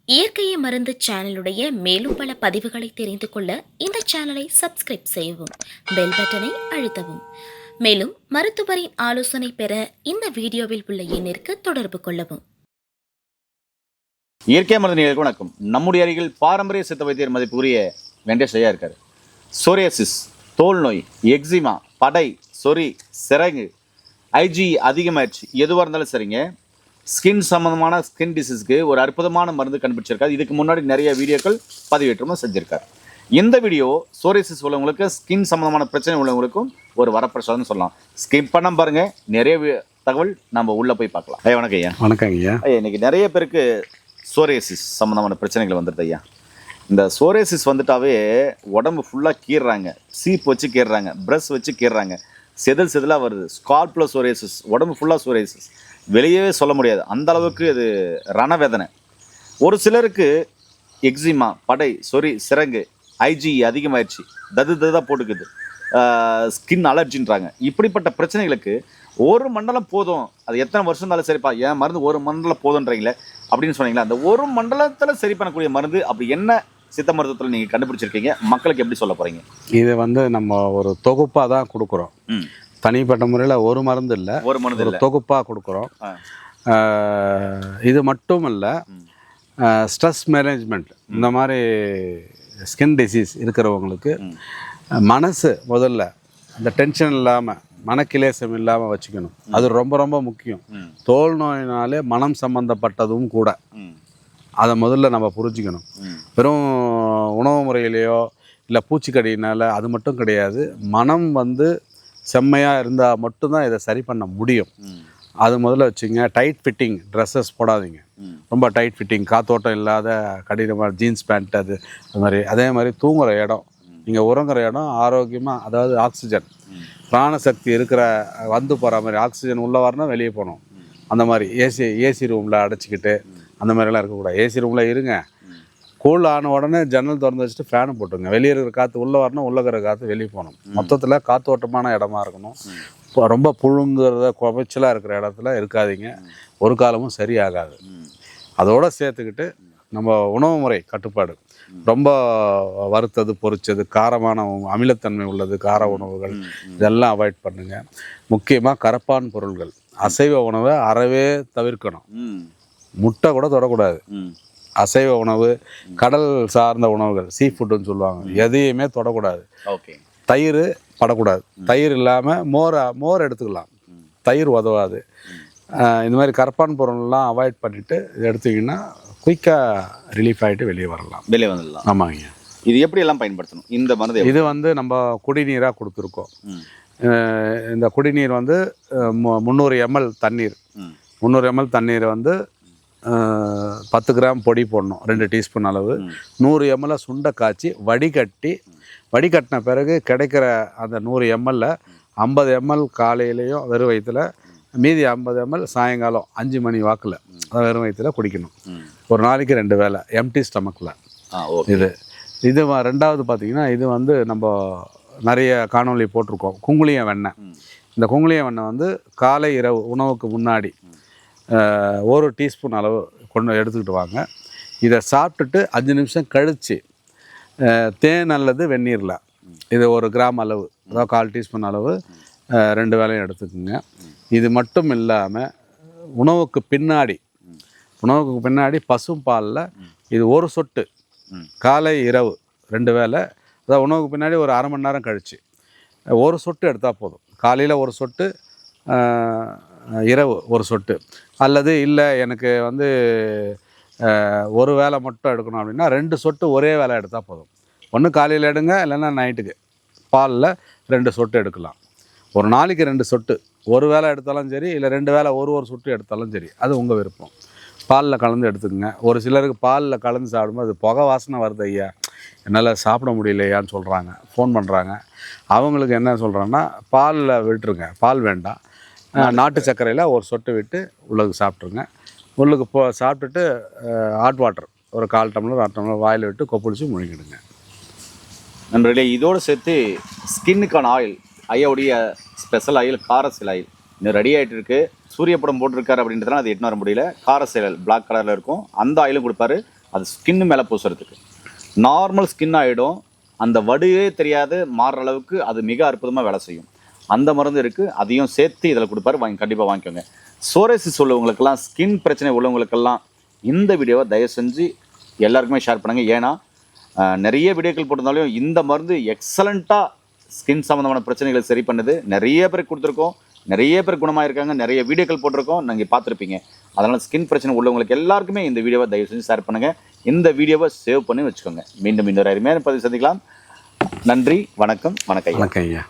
இயற்கையை மருந்து சேனலுடைய மேலும் பல பதிவுகளை தெரிந்து கொள்ள இந்த சேனலை சப்ஸ்கிரைப் செய்யவும், பெல் பட்டனை அழுத்தவும். மேலும் மருத்துவரின் ஆலோசனை பெற இந்த வீடியோவில் உள்ள எண்ணிற்கு தொடர்பு கொள்ளவும். இயற்கை மருந்துகளுக்கு வணக்கம். நம்முடைய அருகில் பாரம்பரிய சித்த வைத்தியர் மதிப்புக்குரிய வெங்கடேஷ் ஐயா இருக்காரு. சோரியாசிஸ், தோல் நோய், எக்ஸிமா, படை, சொறி, சிறங்கு, ஐஜி அதிகமாகிடுச்சு, எதுவாக இருந்தாலும் சரிங்க, ஸ்கின் சம்மந்தமான ஸ்கின் டிசீஸ்க்கு ஒரு அற்புதமான மருந்து கண்டுபிடிச்சிருக்காரு. இதுக்கு முன்னாடி நிறைய வீடியோக்கள் பதிவேற்றமும் செஞ்சுருக்காரு. இந்த வீடியோ சோரியாசிஸ் உள்ளவங்களுக்கு, ஸ்கின் சம்மந்தமான பிரச்சனை உள்ளவங்களுக்கும் ஒரு வரப்பிரசாதம்னு சொல்லலாம். ஸ்கிப் பண்ண பாருங்கள், நிறைய தகவல் நம்ம உள்ளே போய் பார்க்கலாம். ஐயா வணக்கம் ஐயா. வணக்கம் ஐயா. ஐயா, இன்றைக்கி நிறைய பேருக்கு சோரியாசிஸ் சம்மந்தமான பிரச்சனைகள் வந்துடுது ஐயா. இந்த சோரியாசிஸ் வந்துட்டாவே உடம்பு ஃபுல்லாக கீறுறாங்க, சீப் வச்சு கீறுறாங்க, ப்ரஷ் வச்சு கீறுறாங்க, செதிலாக வருது. ஸ்கால்பில் சோரியாசிஸ், உடம்பு ஃபுல்லாக சோரியாசிஸ், வெளியவே சொல்ல முடியாது, அந்த அளவுக்கு இது ரணவேதனை. ஒரு சிலருக்கு எக்ஸிமா, படை, சொறி, சிறங்கு, ஐஜி அதிகமாகிடுச்சு, ததாக போட்டுக்குது, ஸ்கின் அலர்ஜின்றாங்க. இப்படிப்பட்ட பிரச்சனைகளுக்கு ஒரு மண்டலம் போதும், அது எத்தனை வருஷம் இருந்தாலும் சரிப்பா, ஏன் மருந்து ஒரு மண்டலம் போதுன்றீங்களே அப்படின்னு சொன்னீங்களா? அந்த ஒரு மண்டலத்தில் சரி பண்ணக்கூடிய மருந்து அப்படி என்ன சித்த மருத்துவத்தில் நீங்கள் கண்டுபிடிச்சிருக்கீங்க, மக்களுக்கு எப்படி சொல்ல போகிறீங்க? இது நம்ம ஒரு தொகுப்பாக தான் கொடுக்குறோம். தனிப்பட்ட முறையில் ஒரு மருந்து இல்லை, ஒரு மருந்து ஒரு தொகுப்பாக கொடுக்குறோம். இது மட்டும் இல்லை, ஸ்ட்ரெஸ் மேனேஜ்மெண்ட், இந்த மாதிரி ஸ்கின் டிசீஸ் இருக்கிறவங்களுக்கு மனசு முதல்ல அந்த டென்ஷன் இல்லாமல், மனக்கிலேசம் இல்லாமல் வச்சுக்கணும். அது ரொம்ப ரொம்ப முக்கியம். தோல் நோயினாலே மனம் சம்பந்தப்பட்டதும் கூட, அதை முதல்ல நம்ம புரிஞ்சுக்கணும். வெறும் உணவு முறையிலையோ இல்லை பூச்சிக்கடியினால் அது மட்டும் கிடையாது. மனம் செம்மையாக இருந்தால் மட்டும்தான் இதை சரி பண்ண முடியும். அது முதல்ல வச்சுங்க. டைட் ஃபிட்டிங் ட்ரெஸ்ஸஸ் போடாதீங்க, ரொம்ப டைட் ஃபிட்டிங், காத்தோட்டம் இல்லாத கடினமான ஜீன்ஸ் பேண்ட், அது மாதிரி. அதே மாதிரி தூங்குகிற இடம், நீங்கள் உறங்குற இடம் ஆரோக்கியமாக, அதாவது ஆக்சிஜன், பிராணசக்தி இருக்கிற போகிற மாதிரி, ஆக்சிஜன் உள்ளே வரணும், வெளியே போகணும். அந்த மாதிரி ஏசி ரூமில் அடைச்சிக்கிட்டு அந்த மாதிரிலாம் இருக்கக்கூடாது. ஏசி ரூமில் இருங்க, கூல் ஆன உடனே ஜன்னல் திறந்து வச்சுட்டு ஃபேனு போட்டுங்க. வெளியே இருக்கிற காற்று உள்ளே வரணும், உள்ளே இருக்கிற காற்று வெளியே போகணும். மொத்தத்தில் காத்தோட்டமான இடமா இருக்கணும். இப்போ ரொம்ப புழுங்குறத குறைச்சலாக இருக்கிற இடத்துல இருக்காதீங்க, ஒரு காலமும் சரியாகாது. அதோடு சேர்த்துக்கிட்டு நம்ம உணவு முறை கட்டுப்பாடு, ரொம்ப வறுத்தது, பொரிச்சது, காரமான அமிலத்தன்மை உள்ளது, கார உணவுகள் இதெல்லாம் அவாய்ட் பண்ணுங்கள். முக்கியமாக கரப்பான் பொருள்கள், அசைவ உணவை அறவே தவிர்க்கணும். முட்டை கூட தொடக்கூடாது. அசைவ உணவு, கடல் சார்ந்த உணவுகள், சீ ஃபுட்டுன்னு சொல்லுவாங்க, எதையுமே தொடக்கூடாது. தயிர் படக்கூடாது. தயிர் இல்லாமல் மோர் எடுத்துக்கலாம், தயிர் உதவாது. இந்த மாதிரி கரப்பான் பொருள்லாம் அவாய்ட் பண்ணிவிட்டு இது எடுத்திங்கன்னா குயிக்காக ரிலீஃப் ஆகிட்டு வெளியே வந்துடலாம். ஆமாங்க. இது எப்படி எல்லாம் பயன்படுத்தணும் இந்த மருந்து? இது நம்ம குடிநீராக கொடுத்துருக்கோம். இந்த குடிநீர் 300 ml தண்ணீர், 300 ml தண்ணீரை 10 கிராம் பொடி போடணும், 2 டீஸ்பூன் அளவு. 100 ml சுண்டை காய்ச்சி வடிகட்டின பிறகு கிடைக்கிற அந்த 100 ml 50 ml காலையிலையும் வெறும் வயிற்றில், மீதி 50 ml சாயங்காலம் 5 மணி வாக்கில் வெறும் வயிற்றில் குடிக்கணும். ஒரு நாளைக்கு 2 வேளை எம்டி ஸ்டமக்கில். இது ரெண்டாவது பார்த்திங்கன்னா, இது நம்ம நிறைய காணொலி போட்டிருக்கோம், குங்குளிய வெண்ணெய். இந்த குங்குளிய வெண்ணெய் காலை இரவு உணவுக்கு முன்னாடி 1 டீஸ்பூன் அளவு எடுத்துக்கிட்டு வாங்க. இதை சாப்பிட்டுட்டு 5 நிமிஷம் கழித்து தேன் அல்லது வெந்நீரில் இது 1 கிராம் அளவு, அதாவது 1/4 டீஸ்பூன் அளவு 2 வேளையும் எடுத்துக்கோங்க. இது மட்டும் இல்லாமல் உணவுக்கு பின்னாடி பசும் பாலில் இது 1 சொட்டு, காலை இரவு 2 வேளை, அதாவது உணவுக்கு பின்னாடி ஒரு அரை மணி நேரம் கழித்து 1 சொட்டு எடுத்தால் போதும். காலையில் 1 சொட்டு, இரவு 1 சொட்டு. அல்லது இல்லை எனக்கு ஒரு வேளை மட்டும் எடுக்கணும் அப்படின்னா 2 சொட்டு ஒரே வேளை எடுத்தால் போதும். ஒன்று காலையில் எடுங்க, இல்லைன்னா நைட்டுக்கு பாலில் 2 சொட்டு எடுக்கலாம். ஒரு நாளைக்கு 2 சொட்டு, ஒரு வேளை எடுத்தாலும் சரி, இல்லை 2 வேளை ஒரு சொட்டு எடுத்தாலும் சரி, அது உங்கள் விருப்பம். பாலில் கலந்து எடுத்துக்கோங்க. ஒரு சிலருக்கு பாலில் கலந்து சாப்பிடும்போது அது புகை வாசனை வருது ஐயா, என்னால் சாப்பிட முடியலையான்னு சொல்கிறாங்க, ஃபோன் பண்ணுறாங்க. அவங்களுக்கு என்ன சொல்கிறேன்னா, பாலில் விட்டுருங்க, பால் வேண்டாம், நாட்டு சர்க்கரையில் 1 சொட்டு விட்டு உள்ளுக்கு சாப்பிட்ருங்க. உள்ளுக்கு சாப்பிட்டுட்டு ஹாட் வாட்டர் ஒரு 1/4 டம்ளர் 1/2 டம்ளர் வாயில் விட்டு கொப்பளிச்சு முழுங்கிடுங்க. நண்பர்களே, இதோடு சேர்த்து ஸ்கின்னுக்கான ஆயில், ஐயாவுடைய ஸ்பெஷல் ஆயில் காரசேல் ஆயில் இன்னும் ரெடி ஆகிட்டு இருக்குது. சூரிய படம் போட்டிருக்காரு அப்படின்றதுனால அது எட்டு வர முடியல. காரசேல் பிளாக் கலரில் இருக்கும், அந்த ஆயிலும் கொடுப்பாரு. அது ஸ்கின்னு மேலே பூசுறதுக்கு. நார்மல் ஸ்கின் ஆகிடும், அந்த வடுவே தெரியாது மாறுற அளவுக்கு அது மிக அற்புதமாக வேலை செய்யும். அந்த மருந்து இருக்குது, அதையும் சேர்த்து இதில் கொடுப்பாரு, கண்டிப்பாக வாங்கிக்கோங்க. சோரேசிஸ் உள்ளவங்களுக்கெல்லாம், ஸ்கின் பிரச்சனை உள்ளவங்களுக்கெல்லாம் இந்த வீடியோவை தயவு செஞ்சு எல்லாருக்குமே ஷேர் பண்ணுங்கள். ஏன்னா நிறைய வீடியோக்கள் போட்டிருந்தாலும் இந்த மருந்து எக்ஸலண்ட்டாக ஸ்கின் சம்மந்தமான பிரச்சனைகளை சரி பண்ணுது. நிறைய பேர் கொடுத்துருக்கோம், நிறைய பேர் குணமாயிருக்காங்க, நிறைய வீடியோக்கள் போட்டிருக்கோம், நீங்கள் பார்த்துருப்பீங்க. அதனால் ஸ்கின் பிரச்சனை உள்ளவங்களுக்கு எல்லாருக்குமே இந்த வீடியோவை தயவு செஞ்சு ஷேர் பண்ணுங்கள். இந்த வீடியோவை சேவ் பண்ணி வச்சுக்கோங்க. மீண்டும் இன்னொரு அருமையான பதிவு சந்திக்கலாம். நன்றி, வணக்கம். வணக்கம் ஐயா.